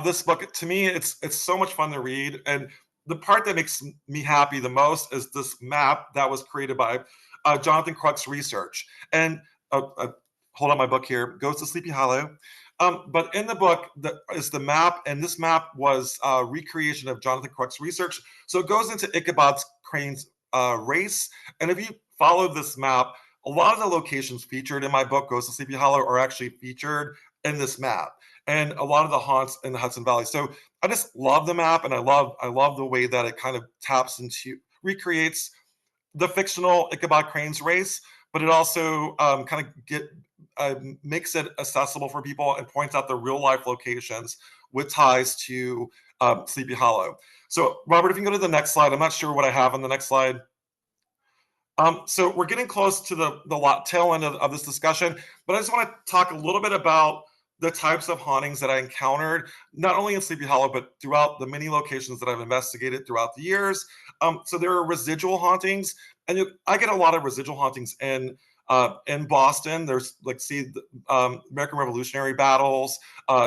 this book. To me, it's so much fun to read, and the part that makes me happy the most is this map that was created by Jonathan Crooks Research. And hold on, my book here, Ghosts of Sleepy Hollow. But in the book is the map, and this map was a recreation of Jonathan Crooks Research. So it goes into Ichabod Crane's race. And if you follow this map, a lot of the locations featured in my book, Ghosts of Sleepy Hollow, are actually featured in this map, and a lot of the haunts in the Hudson Valley. So I just love the map, and I love the way that it kind of recreates the fictional Ichabod Crane's race, but it also kind of makes it accessible for people and points out the real life locations with ties to Sleepy Hollow. So Robert, if you can go to the next slide. I'm not sure what I have on the next slide. So we're getting close to the tail end of this discussion, but I just want to talk a little bit about the types of hauntings that I encountered, not only in Sleepy Hollow, but throughout the many locations that I've investigated throughout the years. So there are residual hauntings, and I get a lot of residual hauntings in Boston. There's American Revolutionary battles,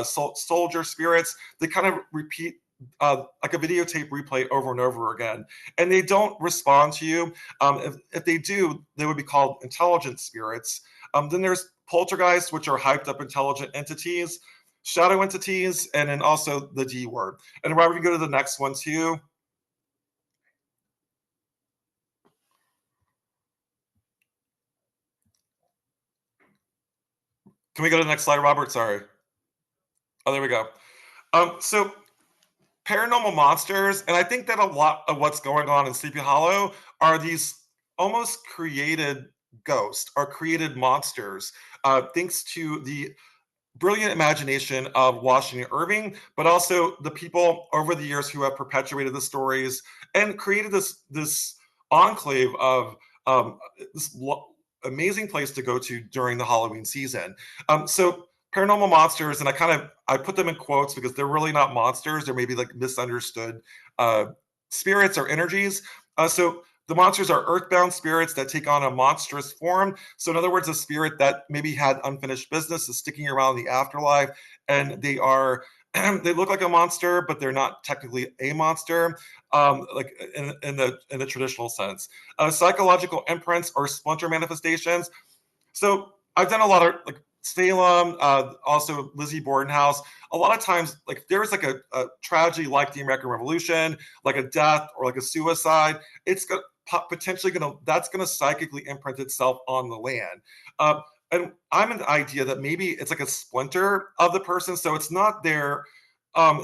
soldier spirits. They kind of repeat like a videotape replay over and over again, and they don't respond to you. If they do, they would be called intelligent spirits. Then there's poltergeists, which are hyped up intelligent entities, shadow entities, and then also the D word. And Robert, we go to the next one too. Can we go to the next slide, Robert? Sorry. Oh, there we go. So paranormal monsters, and I think that a lot of what's going on in Sleepy Hollow are these almost created ghosts or created monsters, thanks to the brilliant imagination of Washington Irving, but also the people over the years who have perpetuated the stories and created this enclave of this amazing place to go to during the Halloween season. So paranormal monsters, and I put them in quotes because they're really not monsters. They're maybe like misunderstood spirits or energies. So the monsters are earthbound spirits that take on a monstrous form. So in other words, a spirit that maybe had unfinished business is sticking around in the afterlife, and they look like a monster, but they're not technically a monster, like in the traditional sense. Psychological imprints or splinter manifestations. So I've done a lot of like Salem, also Lizzie Borden House. A lot of times, like there's like a tragedy like the American Revolution, like a death or like a suicide, it's potentially that's gonna psychically imprint itself on the land. And I'm in the idea that maybe it's like a splinter of the person, so it's not their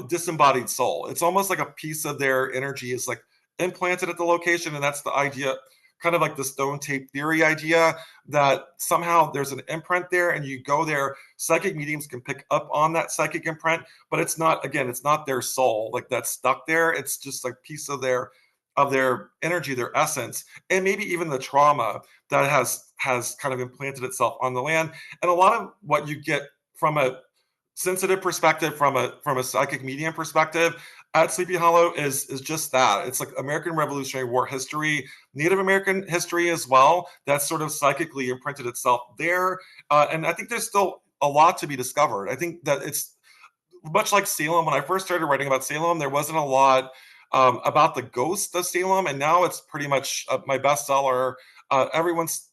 disembodied soul. It's almost like a piece of their energy is like implanted at the location, and that's the idea, kind of like the stone tape theory idea, that somehow there's an imprint there and you go there. Psychic mediums can pick up on that psychic imprint, but it's not their soul like that's stuck there. It's just like piece of their energy, their essence, and maybe even the trauma that has kind of implanted itself on the land. And a lot of what you get from a sensitive perspective, from a psychic medium perspective at Sleepy Hollow is just that. It's like American Revolutionary War history, Native American history as well, that's sort of psychically imprinted itself there. And I think there's still a lot to be discovered. I think that it's much like Salem. When I first started writing about Salem, there wasn't a lot about the ghost of Salem, and now it's pretty much my bestseller. Everyone's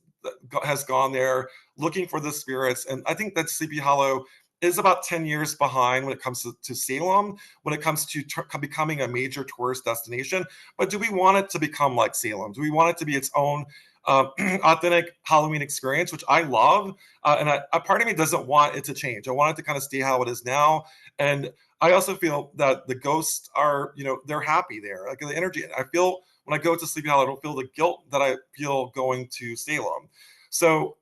has gone there looking for the spirits, and I think that Sleepy Hollow is about 10 years behind when it comes to Salem, when it comes to becoming a major tourist destination. But do we want it to become like Salem? Do we want it to be its own authentic Halloween experience, which I love? And a part of me doesn't want it to change. I want it to kind of stay how it is now. And I also feel that the ghosts are, they're happy there. Like the energy, I feel when I go to Sleepy Hollow, I don't feel the guilt that I feel going to Salem. So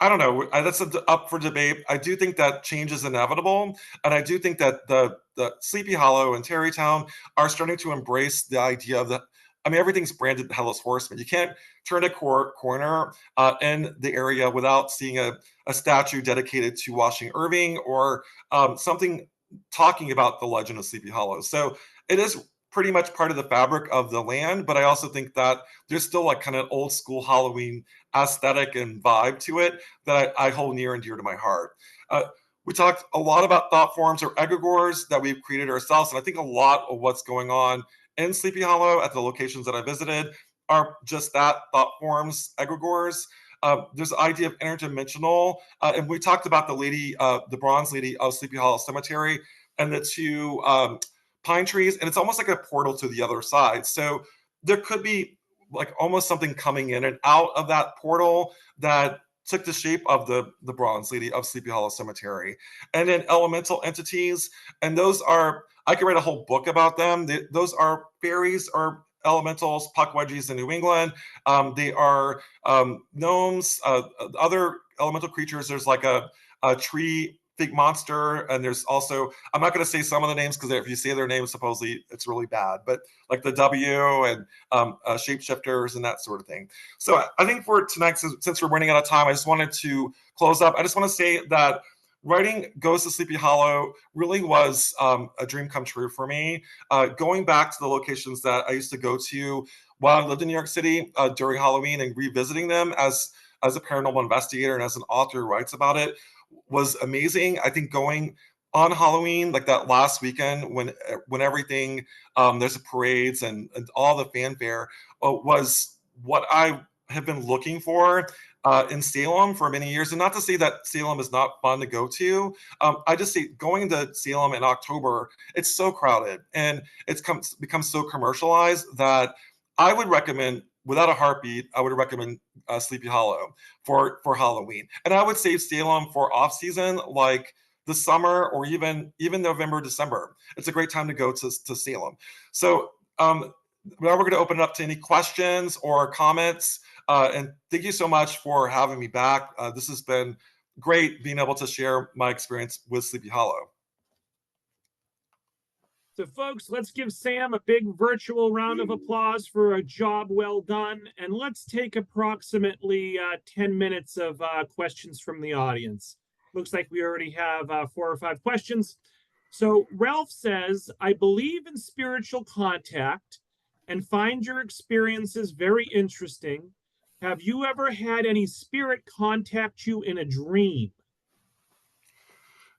I don't know. That's up for debate. I do think that change is inevitable, and I do think that the Sleepy Hollow and Tarrytown are starting to embrace the idea of the. I mean, everything's branded Headless Horseman. You can't turn a corner in the area without seeing a statue dedicated to Washington Irving or something talking about the legend of Sleepy Hollow. So it is pretty much part of the fabric of the land, but I also think that there's still like kind of old school Halloween aesthetic and vibe to it that I hold near and dear to my heart. We talked a lot about thought forms or egregores that we've created ourselves, and I think a lot of what's going on in Sleepy Hollow at the locations that I visited are just that, thought forms, egregores. There's the idea of interdimensional, and we talked about the lady, the bronze lady of Sleepy Hollow Cemetery, and the two pine trees, and it's almost like a portal to the other side. So there could be like almost something coming in and out of that portal that took the shape of the bronze lady of Sleepy Hollow Cemetery. And then elemental entities, and those are, I could write a whole book about them. Those are fairies or elementals, puckwudgies in New England. They are gnomes, other elemental creatures. There's like a tree big monster, and there's also, I'm not going to say some of the names because if you say their names, supposedly it's really bad, but like the W and shapeshifters and that sort of thing. So I think for tonight, since we're running out of time, I just wanted to close up. I just want to say that writing Ghosts of Sleepy Hollow really was a dream come true for me. Going back to the locations that I used to go to while I lived in New York City during Halloween and revisiting them as a paranormal investigator and as an author who writes about it was amazing. I think going on Halloween, like that last weekend when everything, there's parades and all the fanfare was what I have been looking for in Salem for many years. And not to say that Salem is not fun to go to. I just say going to Salem in October, it's so crowded and it's become so commercialized that I would recommend, without a heartbeat, I would recommend Sleepy Hollow for Halloween. And I would save Salem for off season, like the summer or even November, December. It's a great time to go to Salem. So now we're going to open it up to any questions or comments. And thank you so much for having me back. This has been great being able to share my experience with Sleepy Hollow. So, folks, let's give Sam a big virtual round of applause for a job well done. And let's take approximately 10 minutes of questions from the audience. Looks like we already have 4 or 5 questions. So Ralph says, I believe in spiritual contact and find your experiences very interesting. Have you ever had any spirit contact you in a dream?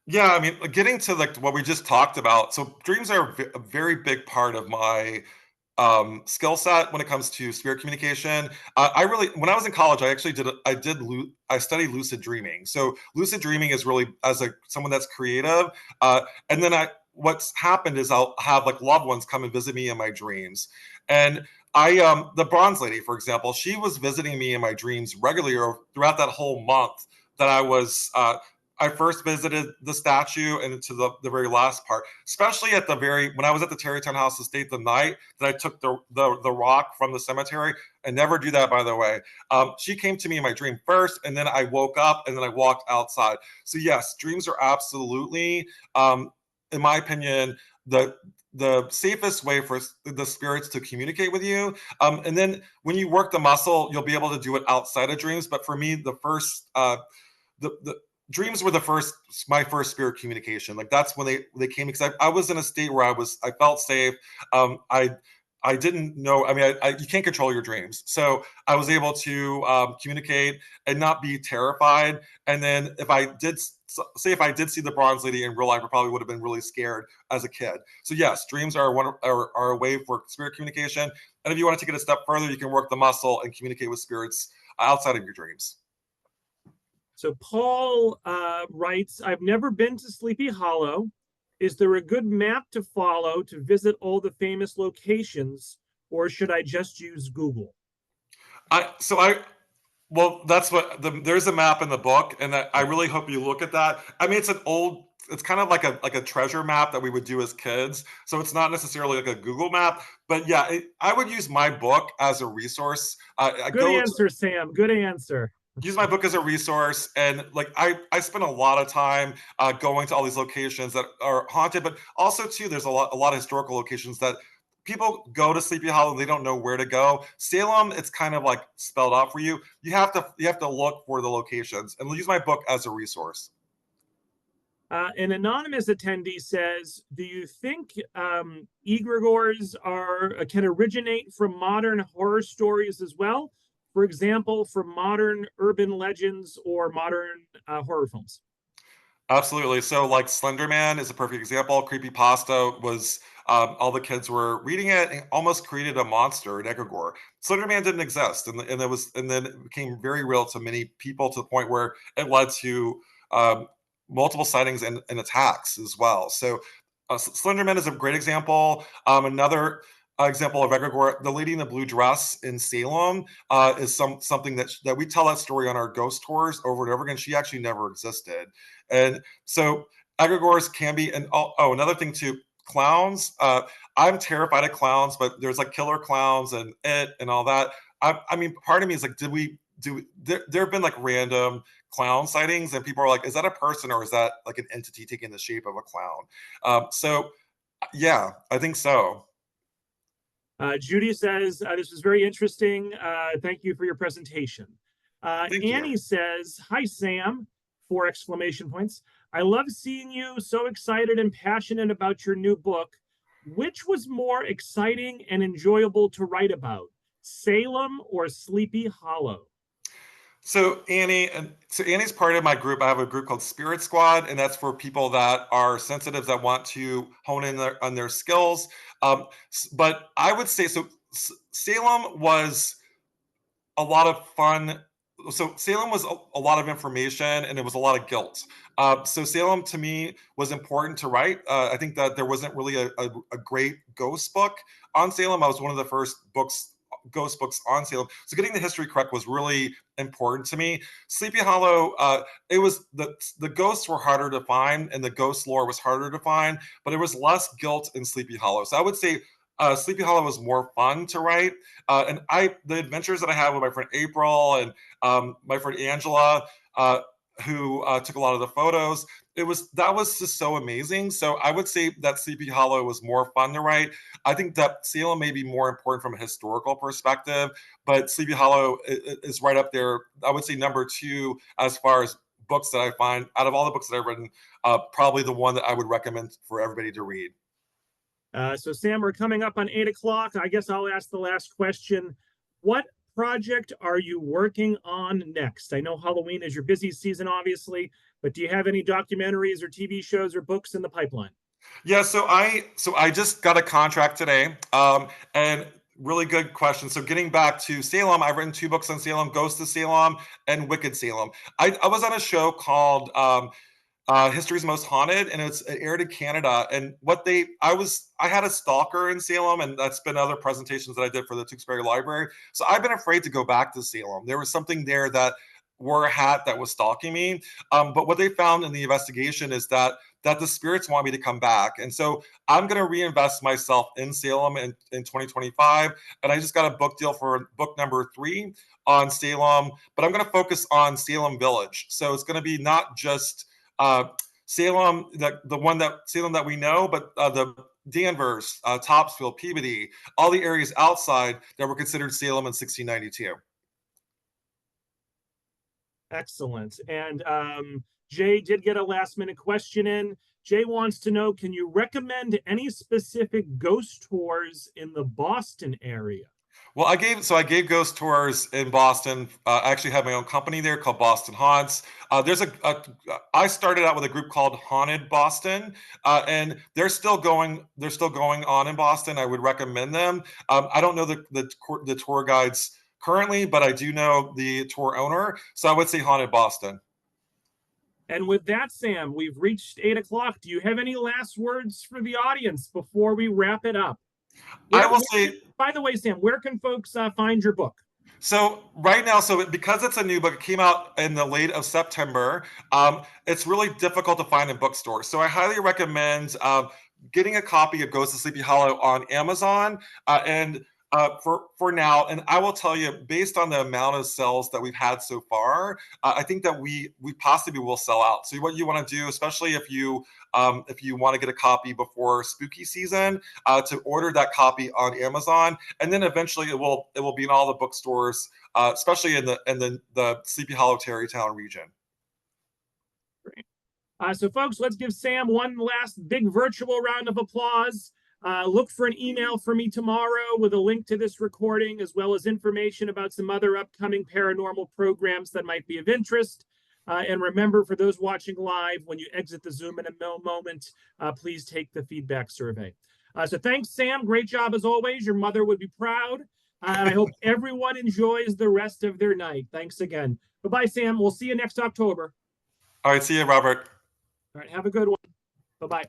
Yeah, I mean, getting to like what we just talked about. So dreams are a very big part of my skill set when it comes to spirit communication. I really, when I was in college, I studied lucid dreaming. So lucid dreaming is really as someone that's creative. And then what's happened is I'll have like loved ones come and visit me in my dreams. And the bronze lady, for example, she was visiting me in my dreams regularly throughout that whole month that I first visited the statue and to the very last part, especially when I was at the Tarrytown House Estate the night that I took the rock from the cemetery. I never do that, by the way. She came to me in my dream first, and then I woke up and then I walked outside. So yes, dreams are absolutely, in my opinion, the safest way for the spirits to communicate with you. And then when you work the muscle, you'll be able to do it outside of dreams. But for me, the dreams were my first spirit communication. Like that's when they came, because I was in a state where I felt safe. I didn't know. I mean, you can't control your dreams, so I was able to communicate and not be terrified. And then if I did say if I did see the bronze lady in real life, I probably would have been really scared as a kid. So yes, dreams are are a way for spirit communication. And if you want to take it a step further, you can work the muscle and communicate with spirits outside of your dreams. So Paul writes, I've never been to Sleepy Hollow. Is there a good map to follow to visit all the famous locations, or should I just use Google? Well, that's what there's a map in the book, and I really hope you look at that. I mean, it's kind of like a treasure map that we would do as kids. So it's not necessarily like a Google map, but yeah, I would use my book as a resource. Good answer, Sam. Good answer. Use my book as a resource, and like I spend a lot of time going to all these locations that are haunted, but also too there's a lot of historical locations that people go to Sleepy Hollow, they don't know where to go. Salem, it's kind of like spelled out for you. You have to look for the locations, and use my book as a resource. An anonymous attendee says, do you think egregores can originate from modern horror stories as well? For example, from modern urban legends or modern horror films? Absolutely. So, like Slender Man is a perfect example. Creepypasta was all the kids were reading it and almost created a monster, an egregore. Slender Man didn't exist, and then it became very real to many people to the point where it led to multiple sightings and attacks as well. So, Slender Man is a great example. Another example of egregore, the lady in the blue dress in Salem, is something that we tell that story on our ghost tours over and over again. She actually never existed, and so egregores can be. And another thing too, clowns. I'm terrified of clowns, but there's like killer clowns and it and all that. I mean, part of me is like, did we do? There have been like random clown sightings, and people are like, is that a person or is that like an entity taking the shape of a clown? So yeah, I think so. Judy says, this was very interesting. Thank you for your presentation. Thank you. Annie says, hi, Sam, 4 exclamation points. I love seeing you so excited and passionate about your new book. Which was more exciting and enjoyable to write about, Salem or Sleepy Hollow? So Annie's part of my group. I have a group called Spirit Squad, and that's for people that are sensitives that want to hone in on their skills. But I would say so. Salem was a lot of fun. So Salem was a lot of information, and it was a lot of guilt. So Salem to me was important to write. I think that there wasn't really a great ghost book on Salem. I was one of the first ghost books on Salem. So getting the history correct was really important to me. Sleepy Hollow, it was the ghosts were harder to find, and the ghost lore was harder to find, but there was less guilt in Sleepy Hollow. So I would say Sleepy Hollow was more fun to write. The adventures that I had with my friend April and my friend Angela, who took a lot of the photos, that was just so amazing. So I would say that Sleepy Hollow was more fun to write. I think that Salem may be more important from a historical perspective, but Sleepy Hollow is right up there. I would say number 2 as far as books that I find out of all the books that I've written, probably the one that I would recommend for everybody to read. So Sam, we're coming up on 8 o'clock. I guess I'll ask the last question. What project are you working on next? I know Halloween is your busy season, obviously, but do you have any documentaries or TV shows or books in the pipeline? Yeah, so I just got a contract today, and really good question. So getting back to Salem, I've written 2 books on Salem: Ghost of Salem and Wicked Salem. I was on a show called History's Most Haunted, and it aired in Canada. And I had a stalker in Salem, and that's been other presentations that I did for the Tewksbury Library. So I've been afraid to go back to Salem. There was something there that wore a hat that was stalking me. But what they found in the investigation is that the spirits want me to come back. And so I'm going to reinvest myself in Salem in 2025. And I just got a book deal for book number 3 on Salem, but I'm going to focus on Salem Village. So it's going to be not just Salem, Salem that we know, but the Danvers, Topsfield, Peabody, all the areas outside that were considered Salem in 1692. Excellent. And Jay did get a last minute question in. Jay wants to know, can you recommend any specific ghost tours in the Boston area? Well, I gave ghost tours in Boston. I actually have my own company there called Boston Haunts. I started out with a group called Haunted Boston, and they're still going. They're still going on in Boston. I would recommend them. I don't know the tour guides currently, but I do know the tour owner. So I would say Haunted Boston. And with that, Sam, we've reached 8 o'clock. Do you have any last words for the audience before we wrap it up? I will say, by the way, Sam, where can folks find your book? So right now, because it's a new book, it came out in the late of September. It's really difficult to find in bookstores. So I highly recommend getting a copy of Ghost of Sleepy Hollow on Amazon. And for now, and I will tell you, based on the amount of sales that we've had so far, I think that we possibly will sell out. So what you want to do, especially if you want to get a copy before spooky season, to order that copy on Amazon, and then eventually it will be in all the bookstores, especially in the Sleepy Hollow Tarrytown region. Great. So folks, let's give Sam one last big virtual round of applause. Look for an email from me tomorrow with a link to this recording, as well as information about some other upcoming paranormal programs that might be of interest. And remember, for those watching live, when you exit the Zoom in a moment, please take the feedback survey. So thanks, Sam. Great job as always. Your mother would be proud. And I hope everyone enjoys the rest of their night. Thanks again. Bye-bye, Sam. We'll see you next October. All right. See you, Robert. All right. Have a good one. Bye-bye.